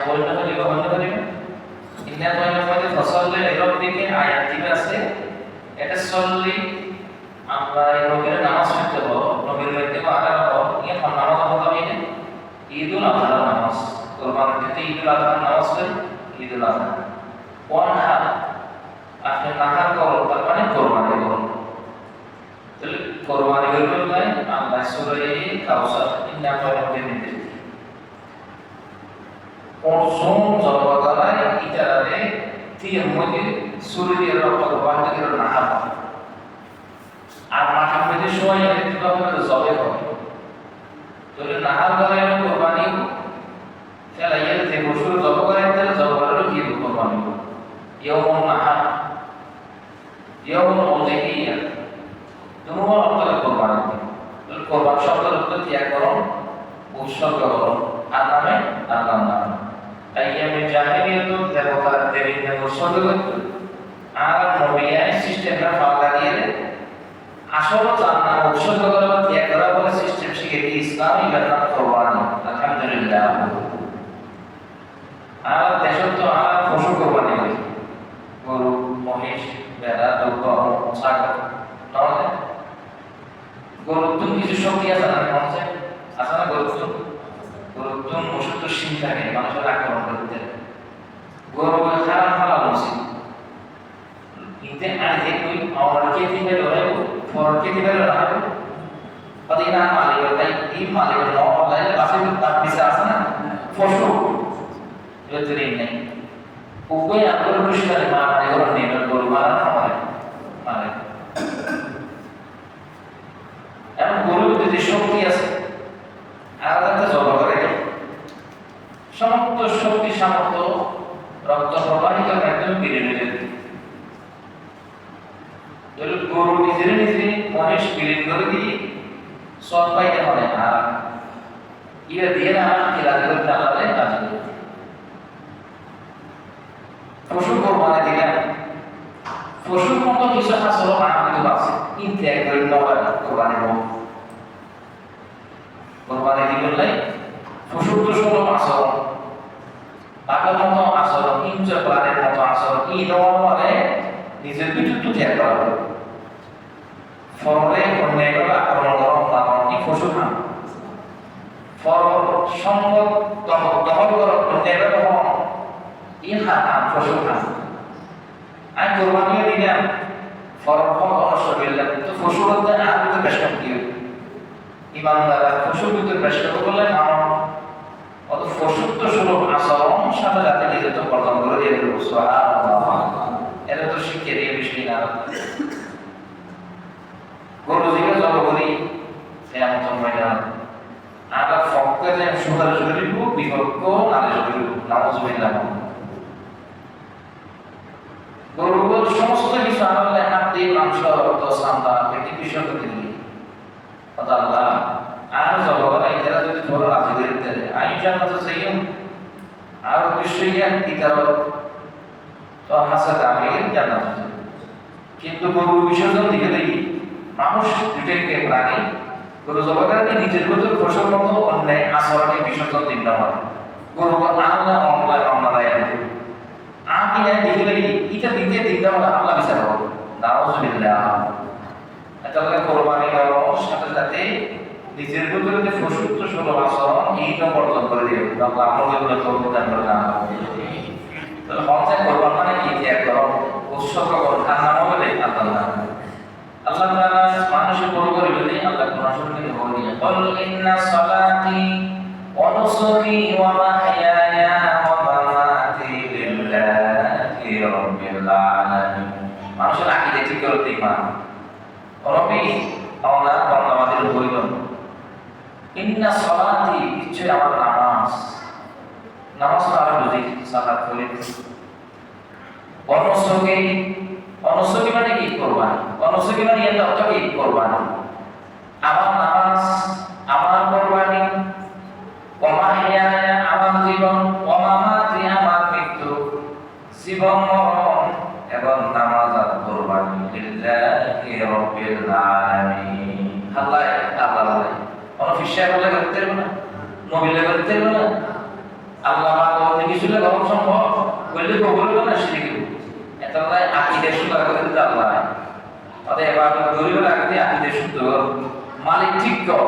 বলতে পারি বলতে পারি ইন্না তয়নামাতে ফসলে এরব দিকে আয়াত দিবে আছে এটা সল্লি আমরা এই নবীর নামাজ পড়তে বলো নবীর মধ্যে আদা বলো এই নামাজ বলো আমি ঈদুল আযহা নামাজ কুরবানি দিতে ঈদুল আযহা নামাজ পড়ি ঈদুল আযহা ওয়ানহা আপনি নাহার করো তার মানে কুরবানি করো তাহলে কুরবানি করলে আল্লাহ সূরা কাউসার ইন্না তয়নামাতে নিতে Konsum jawabkan ijarane tiap mudi suri dia rokok bahasa kita nahar. Anak kami itu semua yang itu kami itu zawe kok. Jadi nahar kalau yang kurbani, saya lihat di musuh jawabkan itu jawabkan itu gitu kurbani. Yaumun nahar, yaumun udhiyah. Semua orang kurbani. Jadi kurban syukur itu tiap orang usul orang. Aname anama. Ayyam jahiliyah itu dewa dari usul itu. Alam mobiya sistem apa lagi? Asal tanah usul kalau tiap orang boleh sistem sekitar Islam ibarat Quran. Alhamdulillah. Alam desok tu alam usul Quran ini. Guru mohis bela doa sahaja. Tahu tak? Guru tu kisu syukur asal mana? Asal guru tu. Gurutun musuh tu cinta ni, manusia akan berdebat. Guru berharap halal musik. Ini ada yang orang kita tidak boleh, orang kita tidak boleh. Pada ini malah berkait, ini malah berlaku lain, pasti tak bisa sana. Fosu, itu ini. Pukul yang berus dari mana orang ni berguru mana mana. Yang guru itu disokti as. আলাদা জবাব করে সমস্ত শক্তি সামর্থ্য রক্ত প্রবাহিত একদম বেড়ে বেড়ে যদি গরু নিজের নিজে মহেশ বিলীন করে দিয়ে সব পাইতে হবে আর ইয়ে দিয়ে না খেলা করে চালালে কাজ পশু কোরবানি দিলাম পশুর মতো কিছু আসলে আনন্দ আছে কিন্তু একবার কোরবানি কোরবানি দিবলাই পশুর তো ষোলো আচরণ পাগল মতো আচরণ হিংস্র প্রাণের মতো আচরণ এই নয় নিজের বিদ্যুৎ ত্যাগ করা হবে ফলে অন্যায়ভাবে আক্রমণ করা এই পশু খান ফল সম্পদ দখল করা অন্যায়ভাবে হন এই খান পশু খান আমি কোরবানিও দিলাম ফল অনষ্ট করলাম তো পশুর মধ্যে আমি তো বেশ কি ইমানদাররা পশুর ভিতরে প্রশ্ন করলে আমার অত পশুত্ব সুলভ আচরণ সাথে সাথে নিজে তো বর্জন করে দিয়ে দেবো এটা তো শিক্ষা দিয়ে বিষয় না গরুজিকে জব করি এমন ময়দান আমরা ফককে যে সুগার করিব বিপক্ষ নালিশ করিব নাউজুবিল্লাহ গরুর সমস্ত কিছু আমাদের হাত দিয়ে মাংস রক্ত সান্দা এটি বিষয় দিলি Allah anu jawab itu itu baru lagi dari ayu jangan tersayang aru bisriyan kita to hasa kami jangan কিন্তু গরু বিসর্জন দিকে দেখি মানুষ দুটাকে প্রাণী গরু জবাকারী নিজের ভিতর ফসল মতো অন্যায় আচরণে বিসর্জন দিন না হয় গরু আল্লাহ অনলাইন অনলাইন আমি দেখি দেখি এটা দিতে দিন না আল্লাহ বিচার করবো নাউজুবিল্লাহ তাহলে কোরবানি দেওয়ার সাথে সাথে নিজের ভিতরে যে পশুত্ব সুলভ আচরণ এইটা বর্জন করে দিয়ে আল্লাহ আমাদের তৌফিক দান করে তাহলে হজ্জে কোরবান মানে কি ত্যাগ করো উৎসর্গ করো তার নাম হলে আল্লাহ আল্লাহ তাআলা মানুষের বড় করে বলে আল্লাহ কোরআন শরীফে বলে বল ইন্না সালাতি ওয়া নুসুকি ওয়া মাহইয়ায়া ওয়া মামাতি লিল্লাহি রাব্বিল আলামিন মানুষের আকীদা ঠিক করতে ইমান Rabbi Allah আমাদের বললেন ইন্না সালাতি কিছু আমার নামাজ আমরা বুঝি সালাত করি অনুসুকি মানে কি কোরবানি অনুসুকি মানে এর অর্থ কি কোরবানি আমার নামাজ আমার কোরবানি ওমাহিয়া আমার জীবন ওমামাতি আমার মৃত্যু জীবন মরণ এবং নামাজ আর কোরবানি লিল্লাহি রাব্বিল আলামিন আল্লাহ অফিসিয়াল বলে করতে পারবে না নবী বলে করতে পারবে না আল্লাহ কোন কিছু লে গরম সম্ভব বললে তো বলবো না শিরিক এটা নয় আকীদা শুদ্ধ করে দিতে আল্লাহ তাতে এবার গরিব লাগবে আকীদা শুদ্ধ মালিক ঠিক কর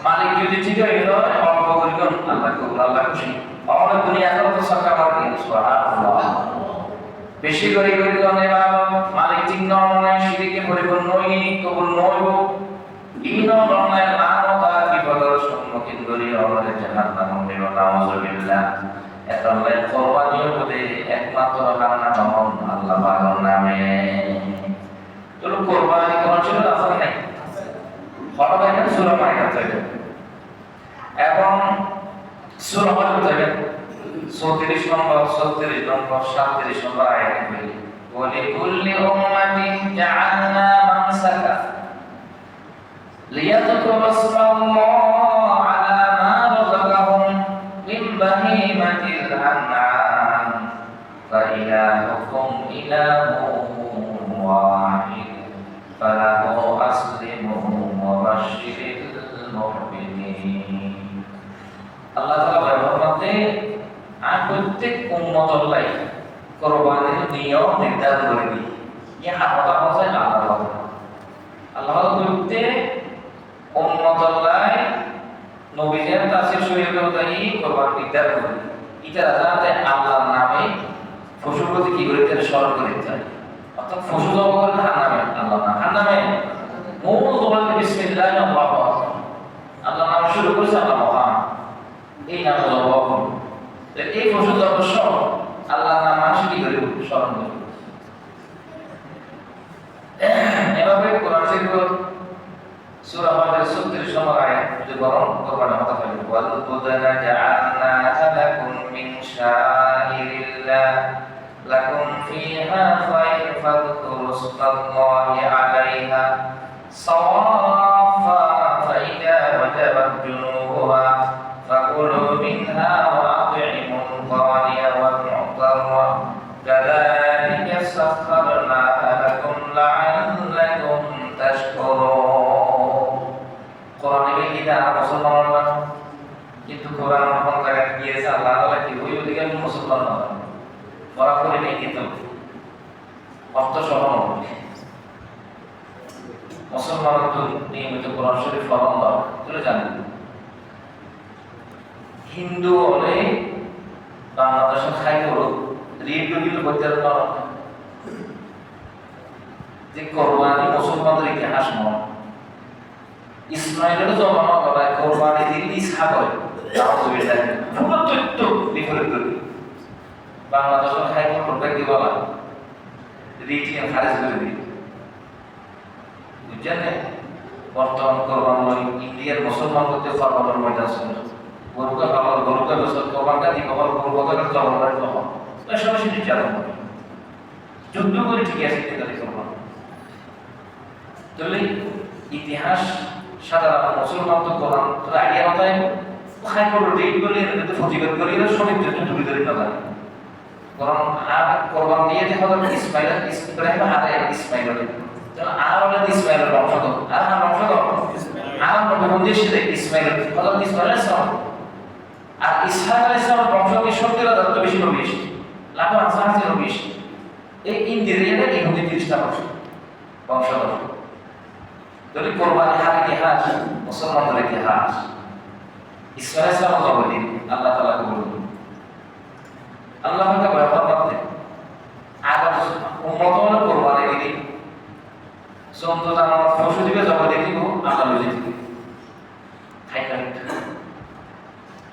মালিক যদি ঠিক হয় এলো অল্প করিব আল্লাহ কবুল আল্লাহ খুশি আমাদের দুনিয়া তো সরকার মালিক সুবহানাল্লাহ বেশি করে করি গনে মালিক ঠিক নয় শিরিকে পরিপূর্ণই কবুল নয় ইন নয় মানবতা বিপদের সম্মুখীন করি আমাদের জাহান্নাম হইল নাউজুবিল্লাহ এতলাই কোরবানির মধ্যে একমাত্র কান্না মহন আল্লাহ পাকের নামে তো কোরবানি কোন ছিল আসল নাই হঠাৎ করে সূরা মাইদা থেকে এবং সূরা মাইদা থেকে 34 নম্বর 36 নম্বর 37 নম্বর আয়াত বলি ওয়ালি কুল্লি উম্মাতিন জাআলনা মানসাকা লিয়াযকুরু ইসমাল্লাহ আলা মা রাযাকাহুম মিন বাহিমাতিল আন'আম ফা ইলাহুকুম ইলাহুন ওয়াহিদ ফালাহু আসলিমু ওয়া বাশশিরিল মুমিনিন আল্লাহ তাআলা বলেন আর প্রত্যেক উম্মত আল্লাহ কুরবানির নিয়ম নির্ধারণ করে দিই এই হাতটা হচ্ছে আল্লাহ প্রত্যেক উম্মত আল্লাহ নবীদের তাফসীর শরীয়ত অনুযায়ী কুরবানি নির্ধারণ করে এটা যাতে আল্লাহর নামে পশুর প্রতি কি করে তার স্মরণ করে যায় অর্থাৎ পশু জবাই করে তার নামে আল্লাহর নামে মূল দোয়া বিসমিল্লাহ আল্লাহু আকবার আল্লাহর নাম শুরু করেছে আল্লাহ মহান এই নামে জবাই করুন এই পশু জবাই সব আল্লাহর নাম মানুষ কি করে স্মরণ করে এভাবে কোরআন শরীফ সূরা মাইদা 36 নম্বর আয়াত যে বরং কোরবানি হতে পারে ওয়াল বুদানা জাআলনা লাকুম মিন শাইরিল্লাহ লাকুম ফিহা খায়র ফাযকুরু ইসমাল্লাহি আলাইহা সাওয়াফা ফাইদা ওয়াজাবাত জুনুবুহা ফাকুলু মিনহা ওয়া আত'ইমুল কানিয়া ওয়াল মু'তাররা কাযালিকা সাখখারনাহা লাকুম লা'আল্লাকুম তাশকুরুন কোরআনে বিধিটা মুসলমান কিন্তু কোরআন কোন জায়গায় গিয়েছে আল্লাহ তাআলা কি ওই অধিকার মুসলমান না ওরা করে নেই কিন্তু অর্থ সহ মুসলমান তো নিয়মিত কোরআন শরীফ পড়ান দাও তুলে জানেন হিন্দু হলে বাংলাদেশে খাই করুক রেডিও কিন্তু বলতে পারো যে কোরবানি মুসলমানদের ইতিহাস নয় ইসমাইলের জমানা করায় কোরবানি দিন ইসহাক হয় পুরো তথ্য বিপরীত করে বাংলাদেশের খাই করবে কি বলা রিটিয়ান খারিজ করে দিই বুঝছেন বর্তমান কোরবানি ইন্ডিয়ার মুসলমান করতে ফরমানোর ময়দান ছিল গরুকে বছর কোরবানটা দিব গরুকে জবাই করে তখন সরাসরি নির্যাতন করে যুদ্ধ করে ঠিক আছে তাদের কোরবান তাহলে ইতিহাস সাধারণ মুসলমান তো কোরআন তো আইডিয়া মাথায় খাই করো রেড করে এদের ফজিলত করে এরা সঠিক জন্য ধরে ধরে না যায় কারণ আর কোরবান দিয়ে দেখা যাবে ইসমাইল হাতে ইসমাইল আর হলে ইসমাইলের বংশধর আর বংশধর আর নবীদের সাথে ইসমাইল হযরত ইসমাইল আলাইহিস সালাম আর ইসহাক আলাইহিস সালাম বংশধর 70,000 তো বেশি নবী লাখ হাজার নবী এই ইন্ডিয়ানের ইহুদি খ্রিস্টান বংশধর যদি কোরবানি হার ইতিহাস মুসলমানদের ইতিহাস ইসমাইল সালাম জবাই আল্লাহ তাআলা কবুল আল্লাহ পাক বলেন আদম উম্মত হলো কোরবানি দিদি সন্তত আমার পশু দিবে জবাই দিয়ে দিব আল্লাহ বুঝে দিবে খাইটা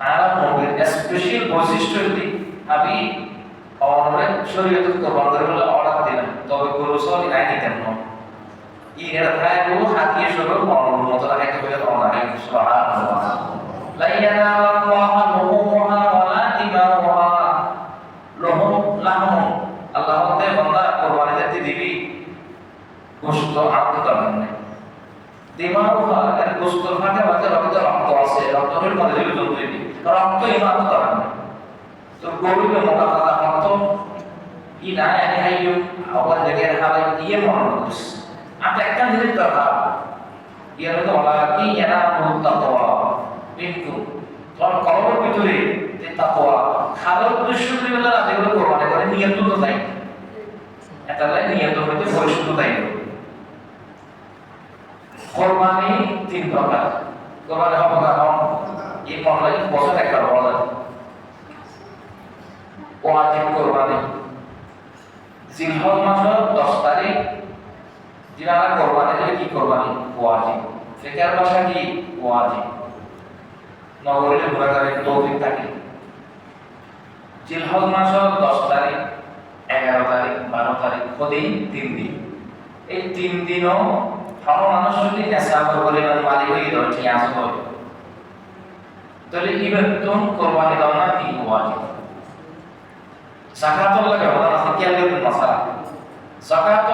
আর নবীর স্পেশাল বৈশিষ্ট্য কি আমি অনরে শরীয়ত কোরবান করে বলে অর্ডার দিলাম তবে গরু সব নাই দিতেন না ইরা খায় গরু হাতিয়ে সরল অনর মতো রাখাইতে বলে অনাই সুবহানাল্লাহ লা ইয়ানাল্লাহু লুহুমুহা ওয়ালা দিমাউহা লাহম আল্লাহ তে বান্দা কোরবানি দিতে দিবি গোশত আত্ম দাবেন না দিমাউহা এর গোশত ফাটে বাজে রক্ত আছে রক্তের মধ্যে দিবি তো দিবি রক্ত ইমান দাবেন তো গরুকে মোটা দাদা রক্ত ই না এনে হাইয়ো আবার দেখে হালে দিয়ে মরণ করছে আপনি একটা জিনিস দরকার ইয়ার তো ওলা কি এরা মুত্তাকওয়া কিন্তু তোর কলমের ভিতরে যে তাকওয়া খাবার উদ্দেশ্য করে রাজিগুলো কোরবানি করে নিয়ত তো নাই এটা লাই নিয়ত হইতে পরিশুদ্ধ তাই কোরবানি তিন প্রকার কোরবানি হবে কারণ এই মহলাই বছর একবার বলা যায় ওয়াজিব কোরবানি জিলহজ মাসের 10 তারিখ যারা কোরবানি দিলে কি কোরবানি ওয়াজিব ফিকার ভাষা কি ওয়াজিব নগরীতে ঘোরাঘুরি তৌফিক থাকে জিলহজ মাসের 10 তারিখ 11 তারিখ 12 তারিখ প্রতিদিন 3 দিন এই 3 দিনও সব মানুষ যদি নেশা পরিমাণ মালিক হয়ে গেল ঠিক আছে তাহলে ইবাদতুন কোরবানি দাও না কি ওয়াজিব যাকাতুল লাগে ওরা হাতিয়ালের মাসালা যাকাত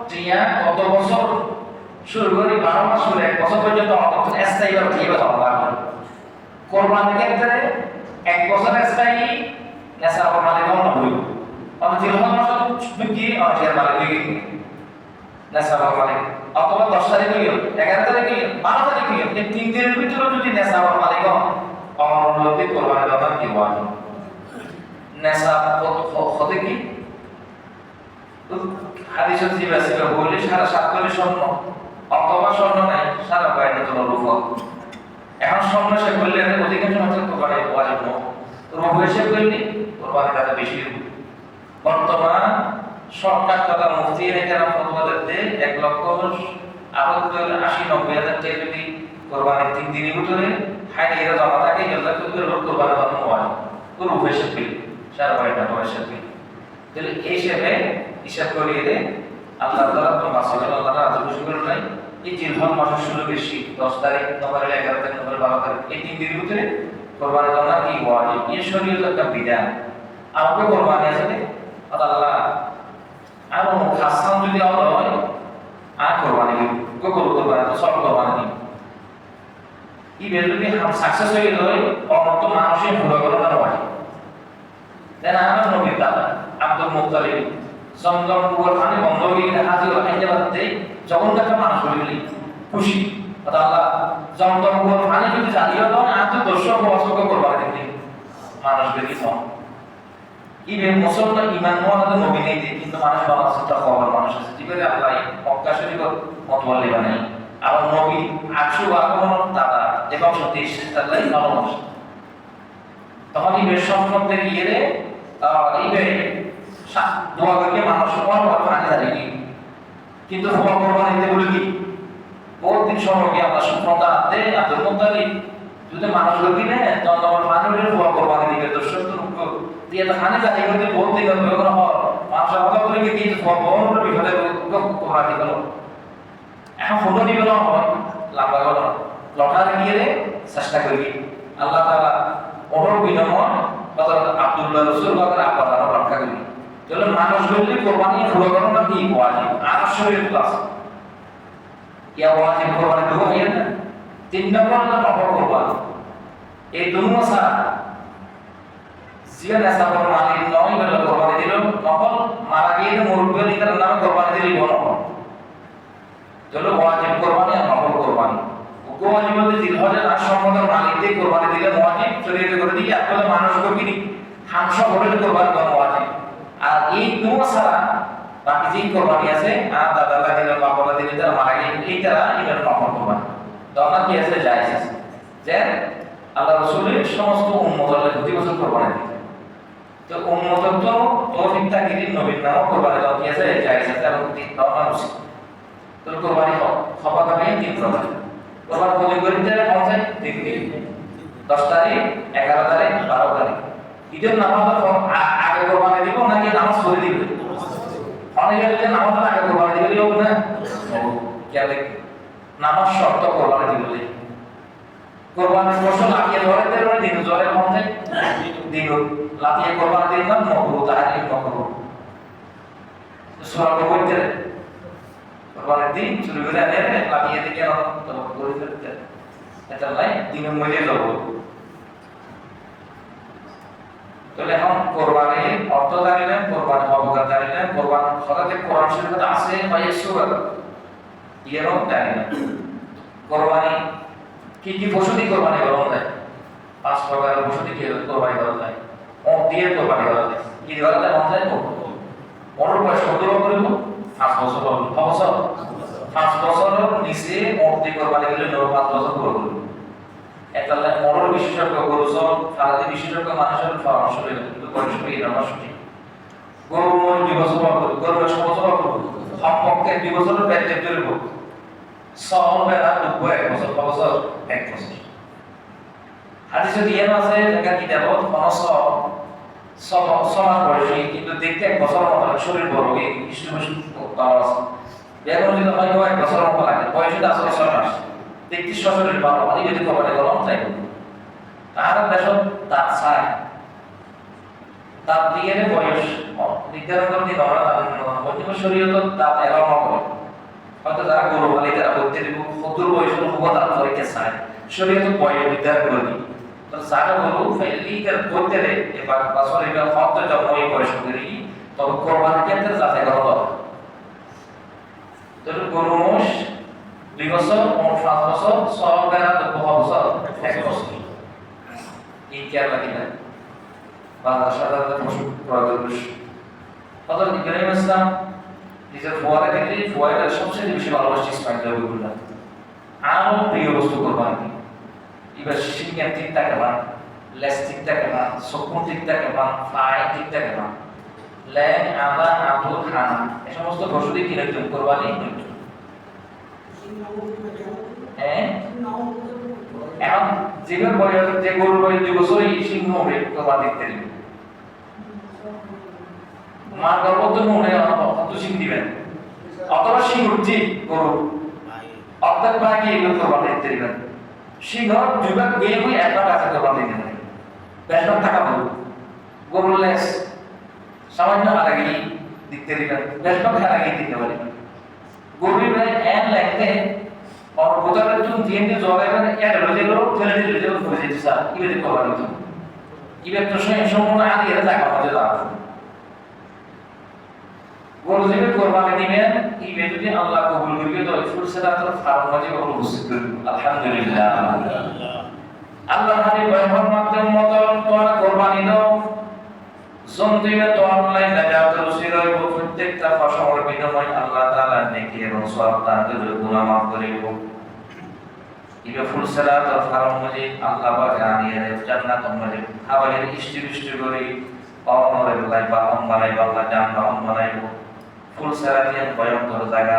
টিয়া কত বছর শুরু করে 12 মাস শুরু 1 বছর পর্যন্ত অন্তত স্থায়ী ভাবে কিভাবে হবে কোরবানির ক্ষেত্রে 1 বছর স্থায়ী নেশা কোরবানি দাও না হইব অথবা জিলহজ মাসে কি অনেক মালিক হয়ে গেল নেশা কোরবানি অথবা 10 তারিখ হয়ে গেল 11 তারিখ হয়ে গেল 12 তারিখ হয়ে গেল এই 3 দিনের ভিতরে যদি নেশা কোরবানি দাও অনুমতি কোরবানি দাও না কি ওয়াজিব নেশা হতে কি হাদিসে জিবাসি বলে সারা 7 করে স্বর্ণ অথবা স্বর্ণ নাই সারা বাইরে তো রূপ এখন স্বর্ণ সে বললে অধিকাংশ মানুষ কোরবানি ওয়াজিব নয় রূপ এসে বললি কোরবানি দাতা বেশি বর্তমান সরকার তথা মুফতি কেরাম ফতোয়া দিতে 1,80,90,000 টাকা যদি কোরবানির 3 দিনের ভিতরে হাইরে জমা থাকে এগুলো কোরবানি দাতা ওয়াজিব রূপ এসে বললি সারা বাইরে তো এসে বললি তাহলে এই হিসেবে হিসাব করিয়ে দে আল্লাহ তাআলা তো মাসুল আল্লাহ রাজু খুশি করে নাই এই জিলহজ মাসের শুরু বেশি 10 তারিখ নভেম্বর 11 তারিখ নভেম্বর 12 তারিখ এই 3 দিনের ভিতরে কোরবানি দেওয়া কি ওয়াজিব এই শরীয়ত একটা বিধান আমাকে কোরবানি আছে আল্লাহ আর খাসান যদি আল্লাহ হয় আর কোরবানি কোরবানি তো সব কোরবানি দিই এই যদি হাম সাকসেস হয়ে গেল অনন্ত মানুষের ভুল করে না ওয়াজিব দেন আমার নবীর দাদা আব্দুল মুত্তালিব জমজম কুয়ার পানি বন্ধ হয়ে গেলে হাজির খাইতে পারতে যখন একটা মানুষ হয়ে গেলি খুশি আল্লাহ জমজম কুয়ার পানি যদি জানিয়ে দাও আর তো দর্শক বছর কোরবানি দিতে মানুষ বেরিয়ে যাও ইভেন মুসলমান ইমান মহাদের নবী নেই কিন্তু মানুষ বাংলাদেশটা খবর মানুষ আছে ঠিক আছে আল্লাহ মক্কা শরীফ মতওয়ালি বানাই আর নবী 800 আগমন দাদা এবং সত্যি আল্লাহ ভালো মানুষ তখন ইবের সম্পর্কে গিয়ে রে ইবে দোয়া করে মানুষ অনেক পানি দাঁড়িয়ে কিন্তু দোয়া কোরবানি দিতে বলে কি বহুত দিন সময় কি আমরা সুপ্রতা দে আব্দুল মুত্তালিব যদি মানুষ লোক দিনে তখন আমার মানুষের দোয়া কোরবানি দিবে দর্শক তো দিয়ে তো পানি দাঁড়িয়ে করতে বলতে গেলে ওগুলো হয় মানুষের কথা বলে কি দিয়ে দোয়া বড় বিপদে কোরবানি দিল এখন হলো দিবে না হয় লাম্বা গেল লটারে গিয়ে রে চেষ্টা করি আল্লাহ তাআলা ওর বিনিময় আব্দুল্লাহ রাসূল বাগের আপাতত রক্ষা করি তাহলে মানুষ বললে কোরবানি পুরো করো না কি ওয়াজিব আর শরীর ক্লাস ইয়া ওয়াজিব কোরবানি দেবো হয় না 3 নম্বর হলো নফল কোরবানি এই দুনো ছাড়া জিয়া নেশা করার মালিক নয় বলে কোরবানি দিল নফল মারা গিয়ে মুরব্বি তার নামে কোরবানি দিলে নফল তাহলে ওয়াজিব কোরবানি আর নফল কোরবানি কোরবানি বলতে জিলহজের আশরাফের মালিকদের কোরবানি দিলে ওয়াজিব শরীয়তে করে দিই আসলে মানুষ করবি হামসা বলে কোরবানি দেওয়া ওয়াজিব আর এই দুটো ছাড়া বাকি যে কোরবানি আছে আর দাদা দিলে বাবা দিলে তারা মারা গিয়ে এইটা এবার নফল কোরবানি দরকার কি আছে জায়েজ আছে যে আল্লাহ রাসূলের সমস্ত উম্মতের প্রতি বছর কোরবানি দিতে তো উম্মতের তো তৌফিক তাকির নবীর নাম কোরবানি দেওয়া কি আছে জায়েজ আছে এবং দরকার উচিত তো কোরবানি হওয়া হবে 3 প্রকার কোরবানি কবে করিতে পৌঁছায় 3 দিন 10 তারিখ 11 তারিখ 12 তারিখ ঈদের নামাজ আগে কোরবানি দিব নাকি নামাজ পড়ে দিব অনেকে যদি নামাজ আগে কোরবানি দিলে হবে না কেলে নামাজ শর্ত কোরবানি দিলে কোরবানির ফসল লাগিয়ে ধরে মানে দিন জলে পৌঁছায় দিন লাগিয়ে কোরবানি দিন না মকরু তাহারি মকরু সূরা করতে কোরবানির দিন শুরু করে আনে লাগিয়ে দিকে তো করে ফেলতে এটা লাই দিনের মধ্যে যাব তাহলে এখন কোরবানির অর্থ জানিলেন কোরবানি অবকার জানিলেন কোরবানি সদাতে কোরআন শরীফে আছে হয় সূরা ইয়েরও জানিলেন কোরবানি কি কি পশু দিয়ে কোরবানি করা হয় 5 প্রকারের পশু দিয়ে কোরবানি করা যায়, ওট দিয়ে কোরবানি করা যায়, কি করা যায় মন যায় তো ওর বয়স কত করব 5 বছর হবে 5 বছর 5 বছরের নিচে ওট দিয়ে কোরবানি করলে 5 বছর করব একটা মরর বিশেষজ্ঞ গরু সব সারাদি বিশেষজ্ঞ মানুষের পরামর্শ নেবে কিন্তু পরামর্শ এটা আমার সঠিক গরু মন 2 বছর করব গরু 6 বছর করব সম্পর্কে 2 বছরের পেটে ধরব সল বেলা 1 বছর 5 বছর 1 বছর হাদিসে দিয়ে আছে দেখা কি দেব কোনস সমাজ বয়সী কিন্তু দেখতে 1 বছর মতো শরীর বড় এই ইষ্টপুষ্ট পাওয়া আছে বেগুন যদি হয় 1 বছর মতো লাগে বয়সে 10 বছর মাস দেখতে শরীর ভালো মানে যদি কপালে গরম চাই তার দেশত দাঁত চায় দাঁত দিয়ে বয়স নির্ধারণ করে দিয়ে আমরা অন্তিম শরীয়ত দাঁত এলাও না করে হয়তো যারা গরু বলে তারা করতে দিব 70 বয়সের উপর দাঁত ধরে চায় শরীয়ত বয়স নির্ধারণ করে দিই তো যারা গরু ফেললি তার করতে রে এবার বছর এবার হয়তো জন্ম এই বয়স করি তবে কোরবানির ক্ষেত্রে যাচাই করা দরকার তো গরু মোষ 2 বছর 5 বছর 6 বেলা 10 বছর 1 বছর এই কেয়ার লাগে না বাংলা সাধারণত পশু প্রয়োগের বিষয় অর্থাৎ ইব্রাহিম ইসলাম নিজের ফোয়ারা দেখলে ফোয়ারা সবচেয়ে বেশি ভালোবাসছে ইসমাইল রবিউল্লাহ আরো প্রিয় বস্তু কোরবানি এবার শিঙ্গের ঠিকটা কেমন লেস ঠিকটা কেমন শকুন ঠিকটা কেমন ফাই ঠিকটা কেমন ল্যাং আদা আদুর খানা এই সমস্ত পশু দিয়ে কিনে কোরবানি এখন জীবের বয়স যে গরুর বয়স 2 বছরই সিংহ হবে কোরবানি দিতে দিবে মা গর্ভবতী মনে কত সিং দিবেন অথবা সিং উঠছি গরু অর্ধেক ভাগে এগুলো কোরবানি দিতে দিবেন সিংহ 2 ভাগ গিয়ে হয়ে 1 ভাগ আছে কোরবানি দিতে দিবেন বেশভাগ টাকা বলবো গরুর লেস সামান্য আলাগি দিতে দিবেন বেশভাগ আলাগি দিতে পারবেন গরুর ভাই এন লাগতে और उधर तुम दिन के जोड़े में क्या रोजे लो चले रोजे लो रोजे जैसा ये देखो वाला तुम ये तो शोना आदि है जाकर मुझे दाव वो रोजे में कुर्बानी दिमें ये যদি আল্লাহ কবুল করবে তো ফুরসাদাতের ফারম মাঝে কবুল হচ্ছে আলহামদুলিল্লাহ আল্লাহ হাবিব পয়গম্বর মাধ্যম মত তোমরা কুরবানি দাও জন্তুইয়া তো অনলাইন নাজাতের উসিলা ও প্রত্যেকটা ফসলের বিনিময়ে আল্লাহ তাআলা নেকি এবং সওয়াব দান করে গুনাহ maaf করিব ইবে ফুরসাদাত আর ফারম মাঝে আল্লাহ পাক আনিয়ে জান্নাত মাঝে খাবারের ইষ্টি করে পাওয়ার লাই বা বানাই আল্লাহ জান্নাত বানাইব ফুলসারাতিয়ান ভয়ঙ্কর জায়গা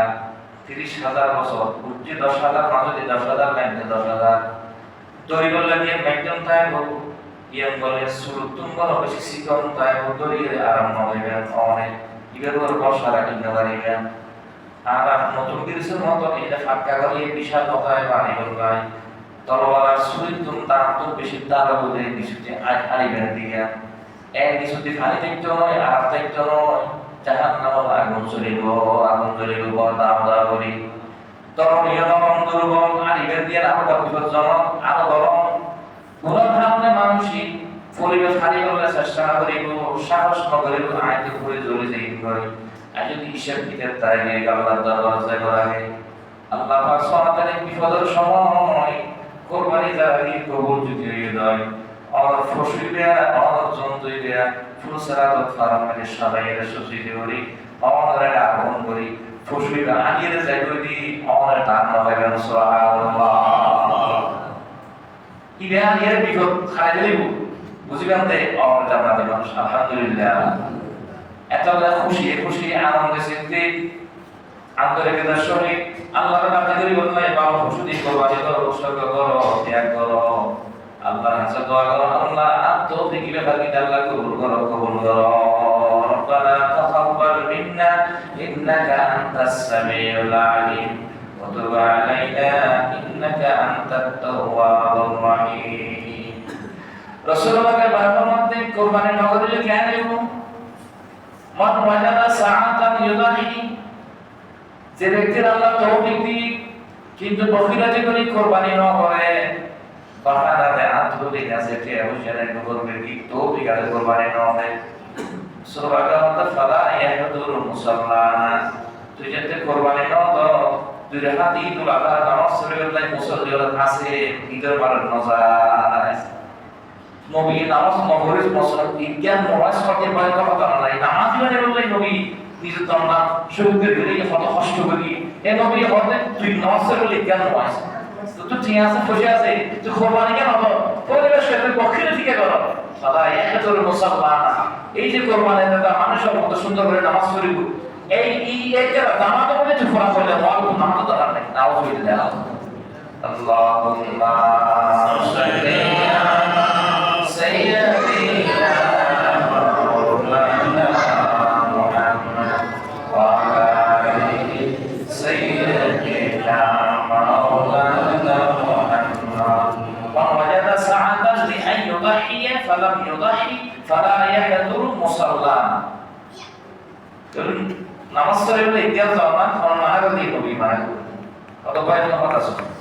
30,000 বছর উঠে 10,000 মাঝে 10,000 লাইনে 10,000 দরিবল্লা দিয়ে মেকদম থাকব ইয়ান বলে সুরতুম বলে বেশি শিকন থাকব দরিয়ে আরাম হইবে অনেক ইবের বর্ষা রাখিতে পারিবেন আর নতুন বিদেশের মতো এটা ফাঁকা করে বিশাল কথায় বাড়ি বলবাই তলওয়ালার সুরতুম তার তো বেশি তারা বলে কিছুতে আইবেন দিকে এক কিছুতে খালি দেখতে নয় আর দেখতে নয় জাহান্নামে আগুন জ্বলিব দাম করি তরণীয় নরম দুর্বল আর ইবের দিয়ে আরো বিপজ্জনক আরো গরম কোন ধরনের মানসিক পরিবেশ খালি করলে চেষ্টা না করিব সাহস না করিব আইতে করে জ্বলে যাই করে আর যদি ঈশ্বর কিতাব তাই আল্লাহর দরবার যায় করাগে আল্লাহ পাক সমাতারে বিপদের সময় কুরবানি জারি কবুল যদি হয়ে যায় আর ফসিলিয়া আর জন্তুইয়া ফুলসারাত ফারামের সাবাইয়ের সুসিদি করি আমাদের আগুন করি ফসিলিয়া আনিয়ে যাই করি আমাদের দান হবে সুবহানাল্লাহ ইবেন এর বিপদ খাই দিলিব বুঝিবেন তে আমার জান্নাতে মানুষ আলহামদুলিল্লাহ এত খুশি আনন্দে সিদ্ধি আন্তরিকতার সহিত আল্লাহর কাছে করি বললাই বাবা খুশি কোরবানি করো উৎসর্গ করো ত্যাগ করো আল্লাহর কাছে দোয়া করো আল্লাহ তৌফিক বিভাগী আল্লাহ কবুল করো রব্বানা তাকাব্বাল মিন্না ইন্নাকা আনতাস সামিউল আলিম ওয়া তুব আলাইনা ইন্নাকা আনতাত তাওয়াবুর রহিম রাসূলুল্লাহকে বারবার কোরবানি নগরীতে কেন দেব মান ওয়াজাদা সাআতান ইউদাহি যে ব্যক্তির আল্লাহ তৌফিক দি কিন্তু বখিরাতি করে কোরবানি না করে বাহানাতে আত্মবিক আছে যে অবশ্যই এক করবে কি তৌফিক আছে কোরবানি না হয় সুবহানাল্লাহ ফালা ইয়াহদুর মুসাল্লানা তুই যেতে কোরবানি না দাও দুই রাকাত ঈদুল আযহা নামাজ পড়ে মুসল্লিরা আছে ঈদের মারার নজার নবী নামাজ নবরের মসলাত বিজ্ঞান নমাজ করতে পারে কথা নাই নামাজ মানে বললে নবী নিজের জন্না শহীদের গেলে কত কষ্ট করি এ নবী হতে তুই নামাজের বলে জ্ঞান নমাজ তো তুই ঠিক আছে বসে আছে তুই কোরবানি কেন হলো পরিবেশের পক্ষে ঠিক করো সাদা একাত্তর মুসলমান এই যে কোরবানি দাদা মানুষের মতো সুন্দর করে নামাজ পড়িব এই যে জামাতে বলে তুই ফোন করলে মল নামাজ দরকার নেই নাও হইতে দাও আল্লাহুম্মা সাল্লি আলা সাইয়্যিদিনা মাওলানা মুহাম্মদ ওয়া আলা আলিহি সাইয়্যিদিনা মাওলানা মুহাম্মদ ওয়া ওয়াজাদা সাআতান লিআন ইউদাহিয়া ফালাম ইউদাহি ফালা ইয়াহদুর মুসাল্লা নামাজ পড়লে ইতিহাস জানা কোন মানা করে দিই কবি মানা কত বাইরে কথা আছে